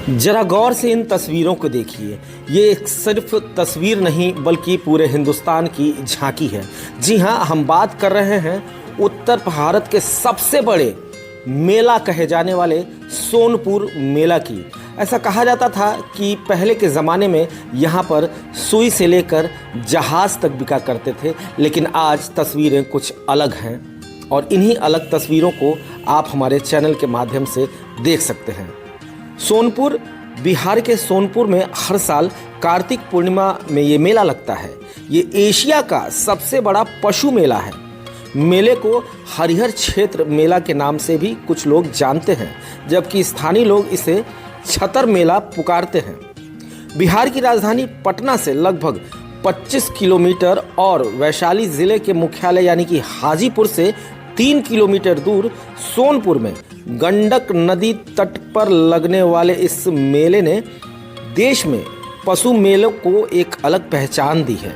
जरा गौर से इन तस्वीरों को देखिए। ये एक सिर्फ तस्वीर नहीं बल्कि पूरे हिंदुस्तान की झांकी है। जी हाँ, हम बात कर रहे हैं उत्तर भारत के सबसे बड़े मेला कहे जाने वाले सोनपुर मेला की। ऐसा कहा जाता था कि पहले के ज़माने में यहाँ पर सुई से लेकर जहाज़ तक बिका करते थे, लेकिन आज तस्वीरें कुछ अलग हैं और इन्हीं अलग तस्वीरों को आप हमारे चैनल के माध्यम से देख सकते हैं। सोनपुर, बिहार के सोनपुर में हर साल कार्तिक पूर्णिमा में ये मेला लगता है। ये एशिया का सबसे बड़ा पशु मेला है। मेले को हरिहर क्षेत्र मेला के नाम से भी कुछ लोग जानते हैं, जबकि स्थानीय लोग इसे छतर मेला पुकारते हैं। बिहार की राजधानी पटना से लगभग 25 किलोमीटर और वैशाली जिले के मुख्यालय यानी कि हाजीपुर से 3 किलोमीटर दूर सोनपुर में गंडक नदी तट पर लगने वाले इस मेले ने देश में पशु मेलों को एक अलग पहचान दी है।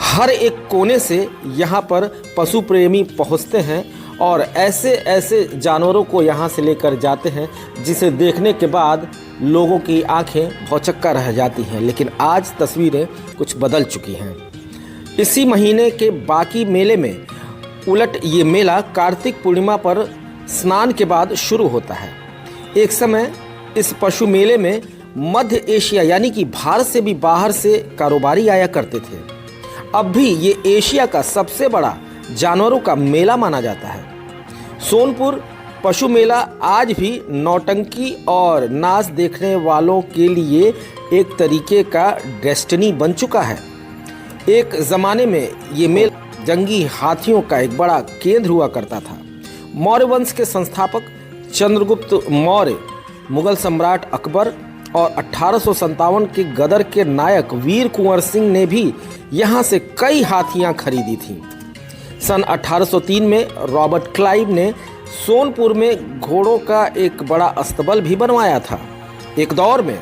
हर एक कोने से यहाँ पर पशु प्रेमी पहुँचते हैं और ऐसे ऐसे जानवरों को यहाँ से लेकर जाते हैं जिसे देखने के बाद लोगों की आंखें भौचक्का रह जाती हैं। लेकिन आज तस्वीरें कुछ बदल चुकी हैं। इसी महीने के बाकी मेले में उलट ये मेला कार्तिक पूर्णिमा पर स्नान के बाद शुरू होता है। एक समय इस पशु मेले में मध्य एशिया यानी कि भारत से भी बाहर से कारोबारी आया करते थे। अब भी ये एशिया का सबसे बड़ा जानवरों का मेला माना जाता है। सोनपुर पशु मेला आज भी नौटंकी और नाच देखने वालों के लिए एक तरीके का डेस्टिनी बन चुका है। एक ज़माने में ये मेला जंगी हाथियों का एक बड़ा केंद्र हुआ करता था। मौर्य वंश के संस्थापक चंद्रगुप्त मौर्य, मुगल सम्राट अकबर और 1857 के गदर के नायक वीर कुंवर सिंह ने भी यहाँ से कई हाथियाँ खरीदी थीं। सन 1803 में रॉबर्ट क्लाइव ने सोनपुर में घोड़ों का एक बड़ा अस्तबल भी बनवाया था। एक दौर में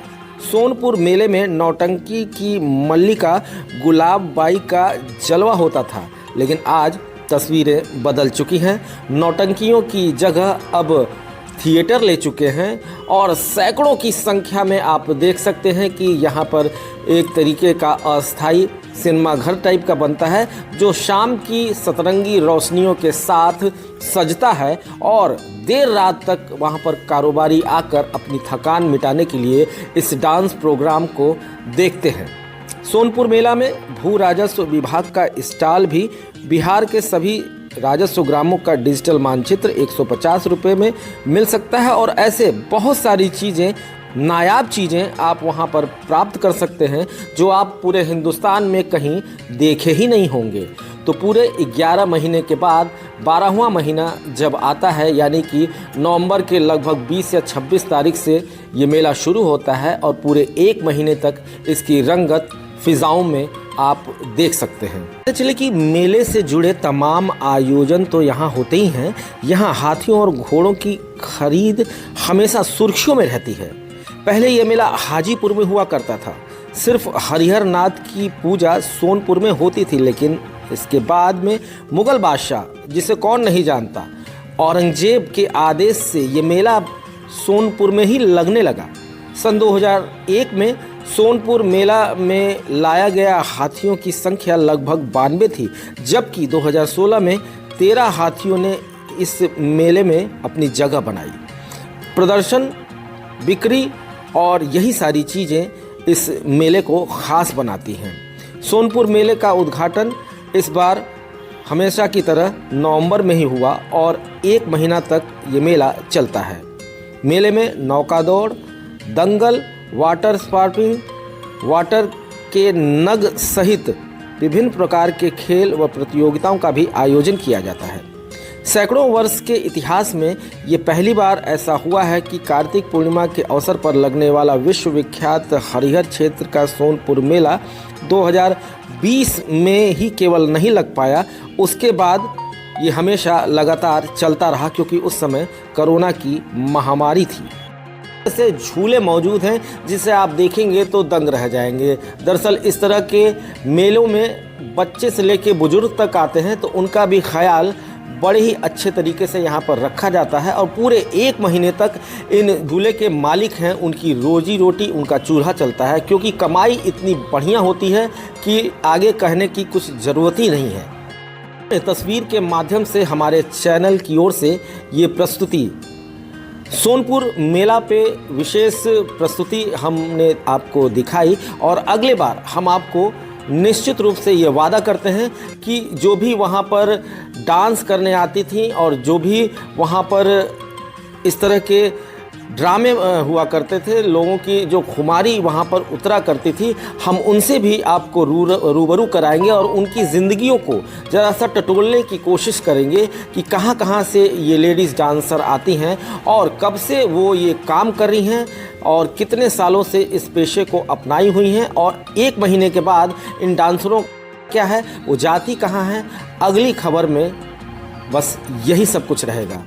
सोनपुर मेले में नौटंकी की मल्लिका गुलाब बाई का जलवा होता था, लेकिन आज तस्वीरें बदल चुकी हैं। नौटंकियों की जगह अब थिएटर ले चुके हैं और सैकड़ों की संख्या में आप देख सकते हैं कि यहाँ पर एक तरीके का अस्थायी सिनेमा घर टाइप का बनता है, जो शाम की सतरंगी रोशनियों के साथ सजता है और देर रात तक वहाँ पर कारोबारी आकर अपनी थकान मिटाने के लिए इस डांस प्रोग्राम को देखते हैं। सोनपुर मेला में भू राजस्व विभाग का स्टॉल भी बिहार के सभी राजस्व ग्रामों का डिजिटल मानचित्र 150 रुपये में मिल सकता है और ऐसे बहुत सारी चीज़ें, नायाब चीज़ें आप वहां पर प्राप्त कर सकते हैं जो आप पूरे हिंदुस्तान में कहीं देखे ही नहीं होंगे। तो पूरे 11 महीने के बाद 12वां महीना जब आता है यानी कि नवंबर के लगभग 20 या 26 तारीख से ये मेला शुरू होता है और पूरे 1 महीने तक इसकी रंगत फिजाओं में आप देख सकते हैं। चलिए कि मेले से जुड़े तमाम आयोजन तो यहाँ होते ही हैं। यहाँ हाथियों और घोड़ों की खरीद हमेशा सुर्खियों में रहती है। पहले ये मेला हाजीपुर में हुआ करता था। सिर्फ हरिहर नाथ की पूजा सोनपुर में होती थी, लेकिन इसके बाद में मुगल बादशाह, जिसे कौन नहीं जानता, औरंगजेब के आदेश से ये मेला सोनपुर में ही लगने लगा। सन 2001 में सोनपुर मेला में लाया गया हाथियों की संख्या लगभग 92 थी, जबकि 2016 में 13 हाथियों ने इस मेले में अपनी जगह बनाई। प्रदर्शन, बिक्री और यही सारी चीज़ें इस मेले को ख़ास बनाती हैं। सोनपुर मेले का उद्घाटन इस बार हमेशा की तरह नवंबर में ही हुआ और 1 महीना तक ये मेला चलता है। मेले में नौका दौड़, दंगल, वाटर स्पार्किंग, वाटर के नग सहित विभिन्न प्रकार के खेल व प्रतियोगिताओं का भी आयोजन किया जाता है। सैकड़ों वर्ष के इतिहास में ये पहली बार ऐसा हुआ है कि कार्तिक पूर्णिमा के अवसर पर लगने वाला विश्व विख्यात हरिहर क्षेत्र का सोनपुर मेला 2020 में ही केवल नहीं लग पाया, उसके बाद ये हमेशा लगातार चलता रहा क्योंकि उस समय कोरोना की महामारी थी। ऐसे झूले मौजूद हैं जिसे आप देखेंगे तो दंग रह जाएंगे। दरअसल इस तरह के मेलों में बच्चे से लेकर बुजुर्ग तक आते हैं, तो उनका भी ख्याल बड़े ही अच्छे तरीके से यहाँ पर रखा जाता है और पूरे 1 महीने तक इन दूल्हे के मालिक हैं उनकी रोजी रोटी, उनका चूल्हा चलता है, क्योंकि कमाई इतनी बढ़िया होती है कि आगे कहने की कुछ ज़रूरत ही नहीं है। तस्वीर के माध्यम से हमारे चैनल की ओर से ये प्रस्तुति सोनपुर मेला पे विशेष प्रस्तुति हमने आपको दिखाई और अगले बार हम आपको निश्चित रूप से ये वादा करते हैं कि जो भी वहाँ पर डांस करने आती थी और जो भी वहाँ पर इस तरह के ड्रामे हुआ करते थे, लोगों की जो खुमारी वहाँ पर उतरा करती थी, हम उनसे भी आपको रूबरू कराएंगे और उनकी ज़िंदगियों को ज़रा सा टटोलने की कोशिश करेंगे कि कहाँ कहाँ से ये लेडीज़ डांसर आती हैं और कब से वो ये काम कर रही हैं और कितने सालों से इस पेशे को अपनाई हुई हैं और 1 महीने के बाद इन डांसरों क्या है, वो जाती कहाँ है। अगली खबर में बस यही सब कुछ रहेगा।